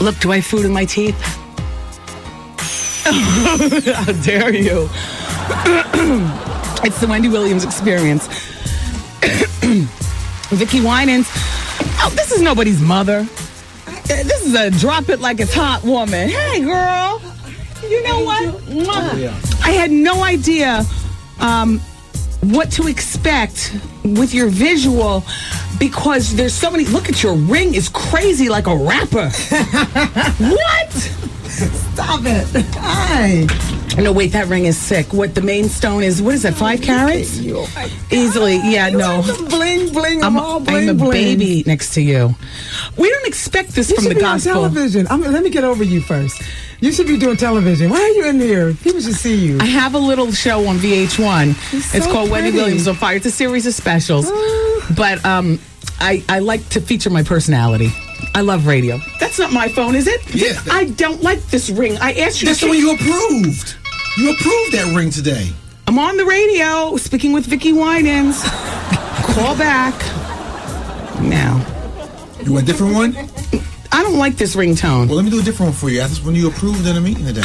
Look, do I have food in my teeth? How dare you? It's the Wendy Williams experience. Vickie Winans. Oh, this is nobody's mother. This is a drop it like it's hot woman. Hey, girl. You know what? I had no idea what to expect with your visual because there's so many. Look at your ring is crazy like a rapper. What? Stop it. Hi. No, wait, that ring is sick. What the main stone is, what is that, 5 carats? Easily, yeah, no. Bling, bling, I'm all bling, I'm a bling. baby next to you. We don't expect this You from should the be gospel. on television. Let me get over you first. You should be doing television. Why are you in here? People should see you. I have a little show on VH1. It's called Wendy Williams on Fire. It's a series of specials. But I like to feature my personality. I love radio. That's not my phone, is it? Yeah. I don't like this ring. I asked you That's the one you approved. You approved that ring today. I'm on the radio speaking with Vickie Winans. Call back now. You want a different one? I don't like this ringtone. Well, let me do a different one for you. That's when you approved in a meeting today.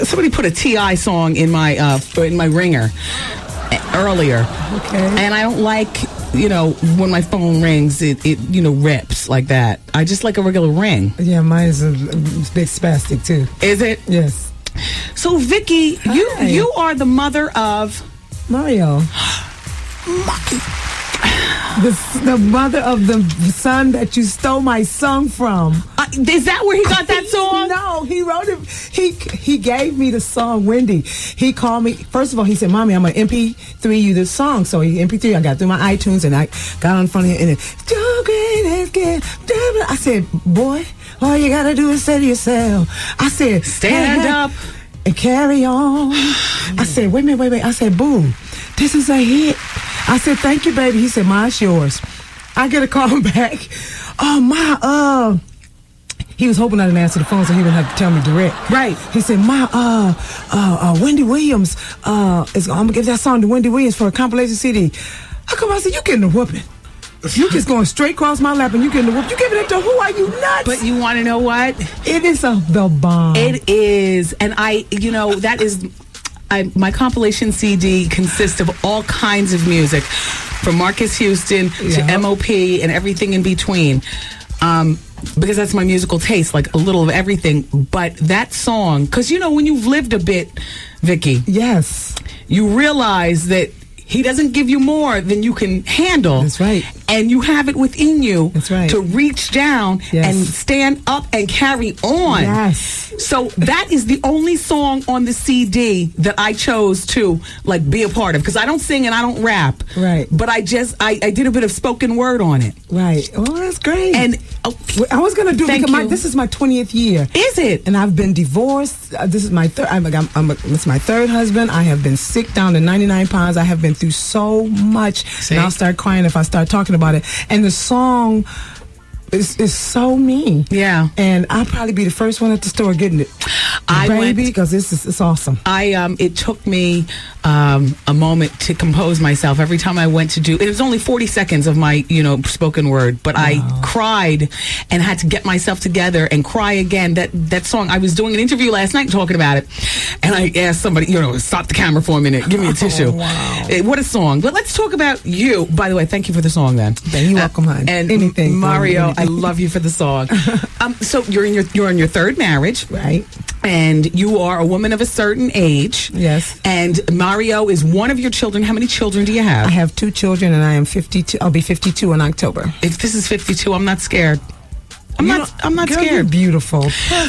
Somebody put a T.I. song in my ringer earlier. Okay. And I don't like, when my phone rings, it rips like that. I just like a regular ring. Yeah, mine is a big spastic too. Is it? Yes. So, Vickie, you are the mother of Mario. The mother of the son that you stole my song from. Is that where he got that song? No, he wrote it. He gave me the song, Wendy. He called me. First of all, he said, "Mommy, I'm going to MP3 you this song." So he MP3. I got through my iTunes and I got on front of him and I said, "Boy, all you got to do is say to yourself." I said, "Stand up and carry on." I said, wait a minute. I said, "Boom, this is a hit." I said, "Thank you, baby." He said, "Mine's yours." I get a call back. Oh, he was hoping I didn't answer the phone so he didn't have to tell me direct. Right. He said, Wendy Williams, I'm going to give that song to Wendy Williams for a compilation CD. How come? I said, "You getting a whooping. You just going straight across my lap and you getting a whooping. You giving it to who? Are you nuts?" But you want to know what? It is the bomb. It is. And that is... my compilation CD consists of all kinds of music, from Marcus Houston to MOP and everything in between. Because that's my musical taste, like a little of everything. But that song, because when you've lived a bit, Vickie, yes, you realize that he doesn't give you more than you can handle. That's right. And you have it within you That's right. to reach down and stand up and carry on. Yes. So that is the only song on the CD that I chose to be a part of, because I don't sing and I don't rap. Right. But I did a bit of spoken word on it. Right. Oh, that's great. And I was going to do it because this is my 20th year. Is it? And I've been divorced. This is my third. It's my third husband. I have been sick down to 99 pounds. I have been through so much. See? And I'll start crying if I start talking about it. And the song is so me. Yeah. And I'll probably be the first one at the store getting it. Because it's awesome. It took me a moment to compose myself every time I went to do it. Was only 40 seconds of my spoken word, but I cried and had to get myself together and cry again. That song, I was doing an interview last night talking about it, and I asked somebody, stop the camera for a minute, give me a tissue. Wow. What a song. But let's talk about you. By the way, thank you for the song then. You're welcome, hon. And anything, Mario, I love you for the song. So you're in your third marriage, right? And you are a woman of a certain age. Yes. And Mario is one of your children. How many children do you have? I have 2 children, and I am 52. I'll be 52 in October. If this is 52, I'm not scared. I'm not girl, scared. You're beautiful.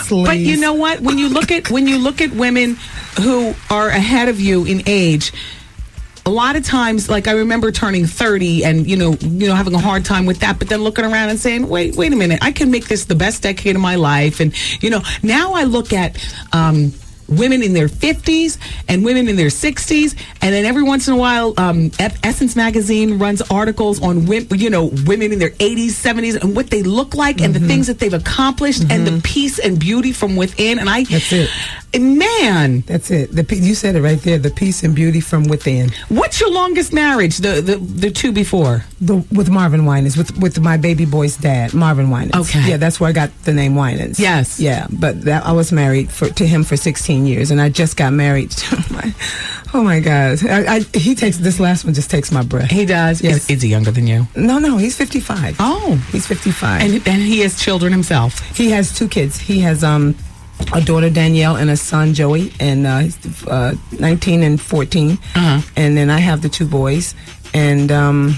But you know what? When you look at women who are ahead of you in age, a lot of times, I remember turning 30 and having a hard time with that, but then looking around and saying, wait a minute, I can make this the best decade of my life. And now I look at women in their 50s and women in their 60s, and then every once in a while Essence magazine runs articles on women in their 80s, 70s, and what they look like and the things that they've accomplished and the peace and beauty from within. And that's it. Man, That's it. You said it right there. The peace and beauty from within. what's your longest marriage? The two before? With Marvin Winans, with my baby boy's dad, Marvin Winans. Okay. Yeah, that's where I got the name Winans. Yes. Yeah, but I was married to him for 16 years, and I just got married. Oh my God. He takes this last one. Just takes my breath. He does. Yes. Is he younger than you? No, he's 55. Oh, He's 55. and he has children himself. He has 2 kids. He has a daughter Danielle and a son Joey, and he's 19 and 14. Uh-huh. And then I have the 2 boys, and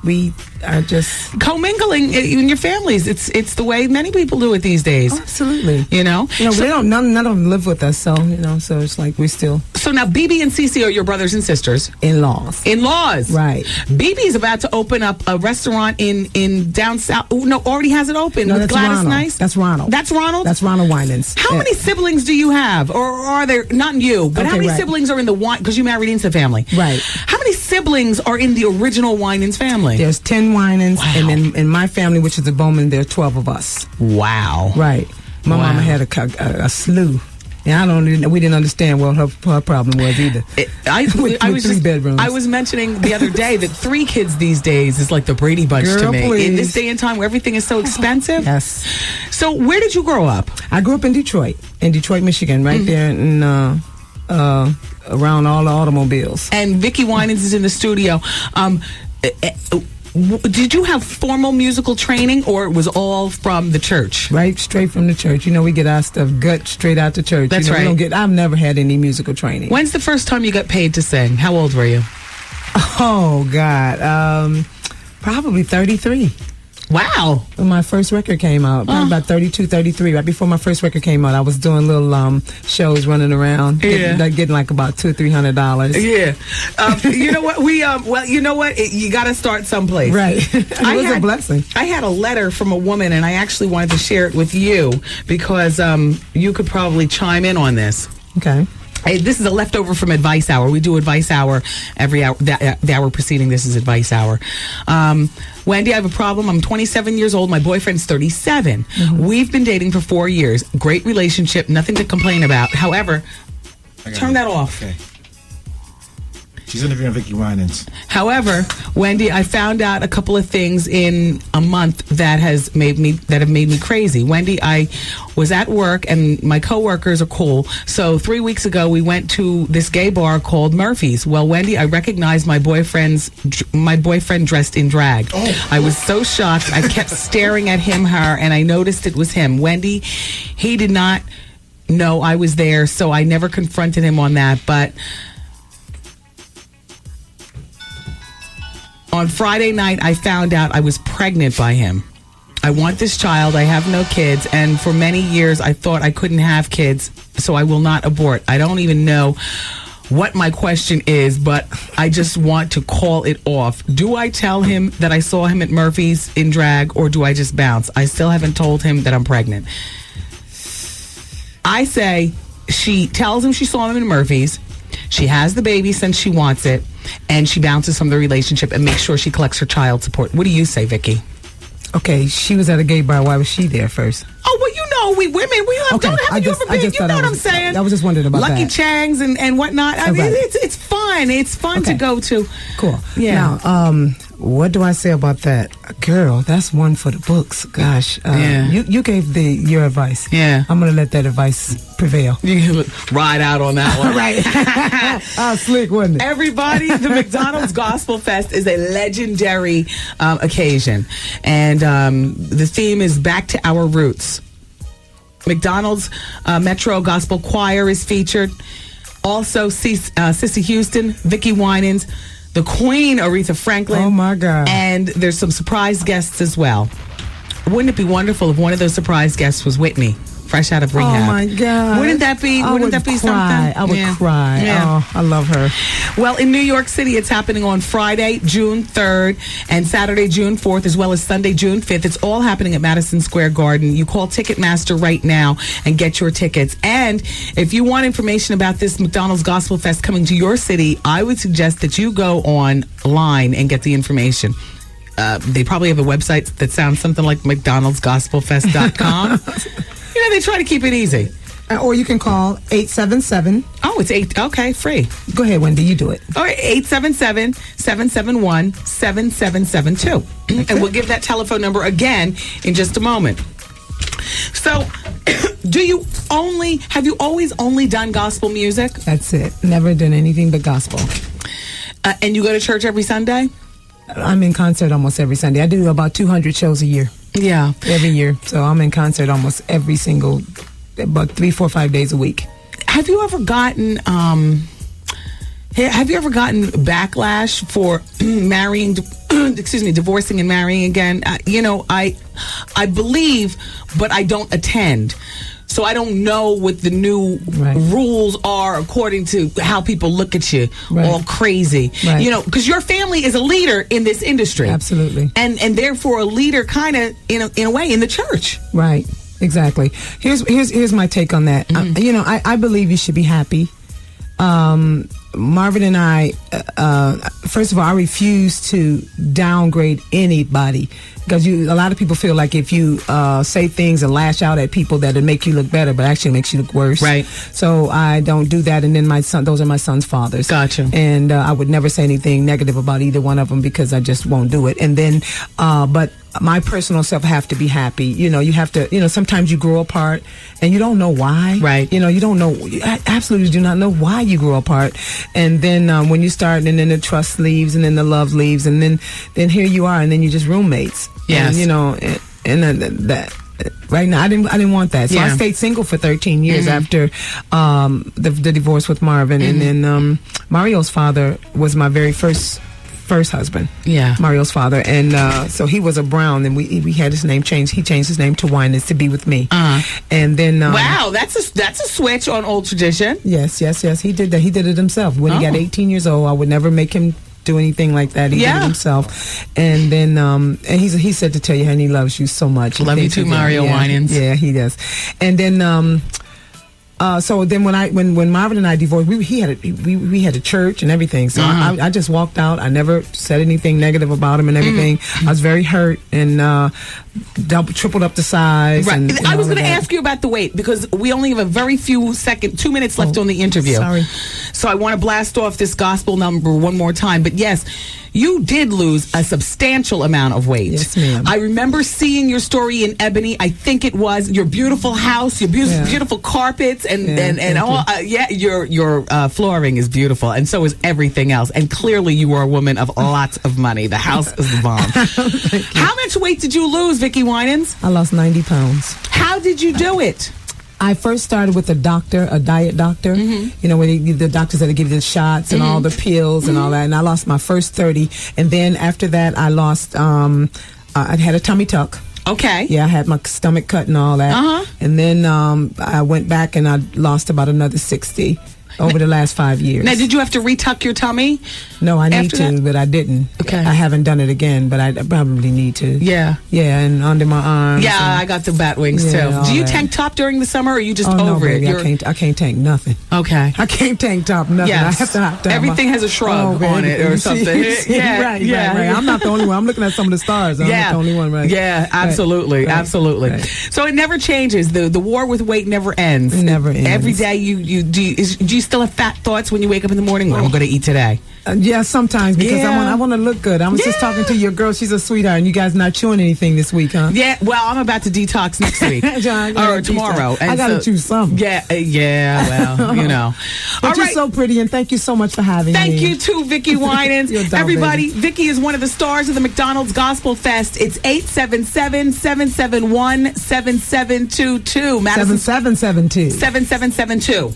we are just Commingling in your families. It's the way many people do it these days. absolutely. You know. We don't. None of them live with us, so so it's like we still So now BB and Cece are your brothers and sisters. in-laws. In-laws. Right. BB's about to open up a restaurant in down south. Oh, no, already has it open. No, with that's Gladys Ronald. Nice. That's Ronald. That's Ronald? That's Ronald Winans. How many siblings do you have? Or are there, not you, but how Okay, many right. siblings are in the Wine, because you married into the family. Right. How many siblings are in the original Winans family? There's 10 Winans, Wow. and then in my family, which is the Bowman, there are 12 of us. Wow. Right. My Wow. mama had a slew. And we didn't understand what her problem was either. I With was 3 bedrooms. I was mentioning the other day that 3 kids these days is like the Brady Bunch to Girl, me. please. In this day and time where everything is so expensive. Yes. So where did you grow up? I grew up in Detroit, Michigan, right there in around all the automobiles. And Vickie Winans is in the studio. Did you have formal musical training, or it was all from the church? Right, straight from the church. We get our stuff gut straight out the church. That's right. I've never had any musical training. When's the first time you got paid to sing? How old were you? Oh God, probably 33. Wow. When my first record came out, probably about 32, 33. Right before my first record came out, I was doing little shows running around, getting like about $200 or $300. Yeah. You know what? Well, you know what? You got to start someplace. Right. It was a blessing. I had a letter from a woman, and I actually wanted to share it with you because you could probably chime in on this. Okay. Hey, this is a leftover from Advice Hour. We do Advice Hour every hour. The hour preceding this is Advice Hour. Wendy, I have a problem. I'm 27 years old. My boyfriend's 37. Mm-hmm. We've been dating for 4 years. Great relationship. Nothing to complain about. However, turn that off. Okay. She's interviewing Vickie Winans. However, Wendy, I found out a couple of things in a month that have made me crazy. Wendy, I was at work and my coworkers are cool. So 3 weeks ago, we went to this gay bar called Murphy's. Well, Wendy, I recognized my boyfriend dressed in drag. Oh. I was so shocked. I kept staring at him, her, and I noticed it was him. Wendy, he did not know I was there, so I never confronted him on that. But on Friday night, I found out I was pregnant by him. I want this child. I have no kids. And for many years, I thought I couldn't have kids, so I will not abort. I don't even know what my question is, but I just want to call it off. Do I tell him that I saw him at Murphy's in drag, or do I just bounce? I still haven't told him that I'm pregnant. I say she tells him she saw him in Murphy's. She has the baby since she wants it, and she bounces from the relationship and makes sure she collects her child support. What do you say, Vickie? Okay, she was at a gay bar. Why was she there first? Oh, well, you know, we women, we have, Okay, haven't you ever been, you know what I'm saying? I was just wondering about Lucky that. Changs and whatnot. I mean, Okay. it's fun. It's fun to Okay. go to. Cool. Yeah. Now, what do I say about that? Girl, that's one for the books. Gosh. Yeah. You gave your advice. Yeah. I'm going to let that advice prevail. You can ride out on that one. Right. Slick, wasn't it? Everybody, the McDonald's Gospel Fest is a legendary occasion. And the theme is Back to Our Roots. McDonald's Metro Gospel Choir is featured. Also, Sissy Houston, Vickie Winans, the Queen, Aretha Franklin. Oh, my God. And there's some surprise guests as well. Wouldn't it be wonderful if one of those surprise guests was Whitney, fresh out of rehab? Oh, my God. Wouldn't that be I would something? cry. I would cry. Yeah. Oh, I love her. Well, in New York City, it's happening on Friday, June 3rd, and Saturday, June 4th, as well as Sunday, June 5th. It's all happening at Madison Square Garden. You call Ticketmaster right now and get your tickets. And if you want information about this McDonald's Gospel Fest coming to your city, I would suggest that you go online and get the information. They probably have a website that sounds something like McDonald'sGospelFest.com. You know, they try to keep it easy. Or you can call 877. Oh, it's 8. Okay, free. Go ahead, Wendy. You do it. All right, 877-771-7772. And we'll give that telephone number again in just a moment. So, have you always only done gospel music? That's it. Never done anything but gospel. And you go to church every Sunday? I'm in concert almost every Sunday. I do about 200 shows a year. Yeah. Every year. So I'm in concert almost every single, about 3, 4, 5 days a week. Have you ever gotten backlash for divorcing and marrying again? I believe, but I don't attend. So I don't know what the new rules are according to how people look at you, all crazy. Right. Because your family is a leader in this industry. Absolutely. And therefore a leader kind of, in a way, in the church. Right. Exactly. Here's my take on that. I believe you should be happy. Marvin and I, first of all, I refuse to downgrade anybody, because a lot of people feel like if you say things and lash out at people that it make you look better, but actually makes you look worse. Right. So I don't do that. And then those are my son's fathers. Gotcha. And I would never say anything negative about either one of them, because I just won't do it. And then, but my personal self have to be happy. You have to, sometimes you grow apart and you don't know why. Right. You don't know, you absolutely do not know why you grow apart. And then when you start, and then the trust leaves, and then the love leaves, and then here you are, and then you're just roommates. Yes. And that right now I didn't want that. So I stayed single for 13 years after the divorce with Marvin. And then Mario's father was my very first husband. Yeah. Mario's father. And so he was a Brown, and we had his name changed. He changed his name to Winans to be with me. And then wow, that's a switch on old tradition. Yes. He did that. He did it himself. When he got 18 years old, I would never make him do anything like that. He did it himself. And then and he said to tell you, honey, he loves you so much. Love you too, Mario Winans. Yeah, he does. And then so then when Marvin and I divorced, we had a church and everything. So I just walked out. I never said anything negative about him and everything. I was very hurt, and tripled up the size. Right. And I was going to ask you about the weight, because we only have a very few 2 minutes left on the interview. Sorry. So I want to blast off this gospel number one more time. But yes, you did lose a substantial amount of weight. Yes, ma'am. I remember seeing your story in Ebony. I think it was your beautiful house, your beautiful carpets, and all. Your flooring is beautiful, and so is everything else. And clearly, you were a woman of lots of money. The house is the bomb. How much weight did you lose, Vickie Winans? I lost 90 pounds. How did you do it? I first started with a diet doctor. When the doctors that give you the shots and all the pills and all that. And I lost my first 30. And then after that, I lost, I had a tummy tuck. Okay. Yeah, I had my stomach cut and all that. And then I went back and I lost about another 60 over the last 5 years. Now, did you have to retuck your tummy? No, I need to, but I didn't. Okay. I haven't done it again, but I probably need to. Yeah. Yeah, and under my arms. Yeah, I got the bat wings too. Do you tank top during the summer, or are you just over baby, it? I can't tank nothing. Okay. I can't tank top nothing. Yes. I have to have everything has a shrug on it or something. Right. I'm not the only one. I'm looking at some of the stars. I'm not the only one, right? Yeah, absolutely. Right. Absolutely. Right. So it never changes. The war with weight never ends. It never ends. Every day do you still have fat thoughts when you wake up in the morning? What I'm going to eat today? Yeah, sometimes, because I want to look good. I was just talking to your girl. She's a sweetheart, and you guys not chewing anything this week, huh? Yeah, well, I'm about to detox next week. John, or tomorrow. I got to chew something. Yeah, well, But you're so pretty, and thank you so much for having me. Thank you, too, Vickie Winans. Everybody, Vickie is one of the stars of the McDonald's Gospel Fest. It's 877-771-7722. 7772. 7772.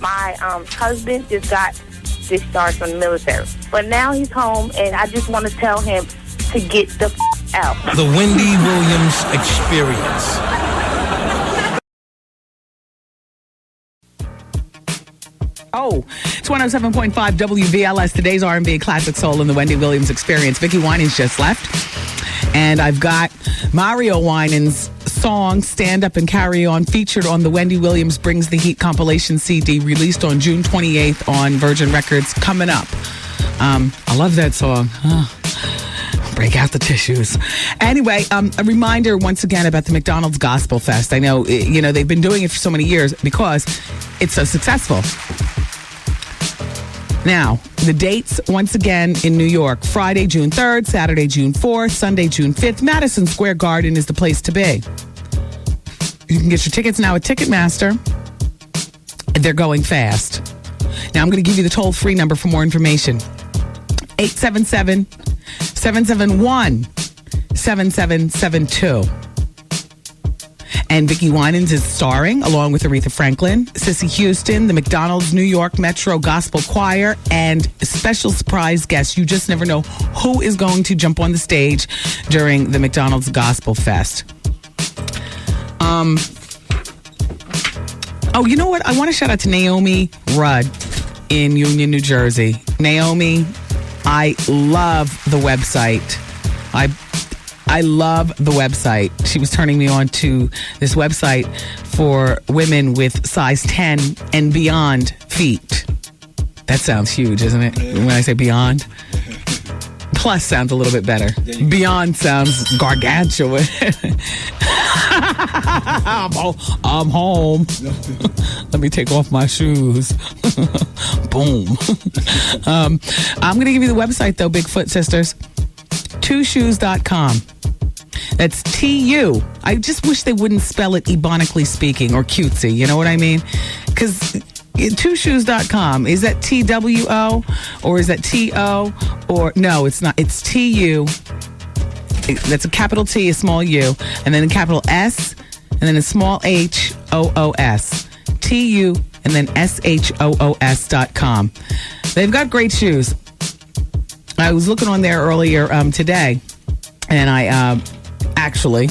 My husband just got discharged from the military, but now he's home, and I just want to tell him to get the out. The Wendy Williams Experience. Oh, it's 107.5 WVLS, today's R&B Classic Soul in the Wendy Williams Experience. Vickie Winans just left, and I've got Mario Winans' song Stand Up and Carry On featured on the Wendy Williams Brings the Heat compilation CD released on June 28th on Virgin Records coming up. I love that song. Break out the tissues. Anyway, a reminder once again about the McDonald's Gospel Fest. I know, they've been doing it for so many years because it's so successful. Now, the dates, once again, in New York. Friday, June 3rd, Saturday, June 4th, Sunday, June 5th. Madison Square Garden is the place to be. You can get your tickets now at Ticketmaster. They're going fast. Now, I'm going to give you the toll-free number for more information. 877-771-7772. And Vickie Winans is starring, along with Aretha Franklin, Sissy Houston, the McDonald's New York Metro Gospel Choir, and special surprise guests. You just never know who is going to jump on the stage during the McDonald's Gospel Fest. Oh, you know what? I want to shout out to Naomi Rudd in Union, New Jersey. Naomi, I love the website. I love the website. She was turning me on to this website for women with size 10 and beyond feet. That sounds huge, isn't it? When I say beyond. Plus sounds a little bit better. Beyond sounds gargantuan. I'm home. Let me take off my shoes. Boom. I'm going to give you the website, though, Bigfoot Sisters. twoshoes.com. That's T-U. I just wish they wouldn't spell it ebonically speaking or cutesy. You know what I mean? Because twoshoes.com. Is that T-W-O or is that T-O? Or no, it's not. It's T-U. That's a capital T, a small U, and then a capital S, and then a small H-O-O-S. T-U, and then S-H-O-O-S.com. They've got great shoes. I was looking on there earlier today, and I actually,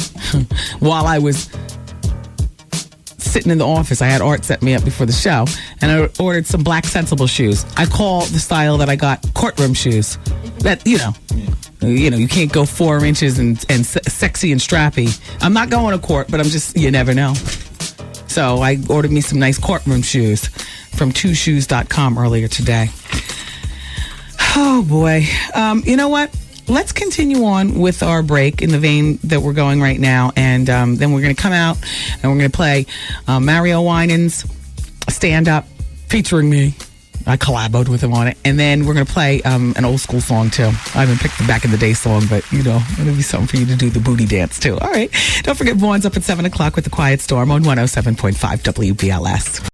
while I was sitting in the office, I had Art set me up before the show, and I ordered some black sensible shoes. I call the style that I got courtroom shoes. That, you can't go 4 inches and sexy and strappy. I'm not going to court, but I'm just, you never know. So I ordered me some nice courtroom shoes from twoshoes.com earlier today. Oh, boy. You know what? Let's continue on with our break in the vein that we're going right now. And then we're going to come out and we're going to play Mario Winans Stand Up featuring me. I collaboed with him on it. And then we're going to play an old school song, too. I haven't picked the back in the day song, but, it'll be something for you to do the booty dance, too. All right. Don't forget, Vaughn's up at 7 o'clock with The Quiet Storm on 107.5 WBLS.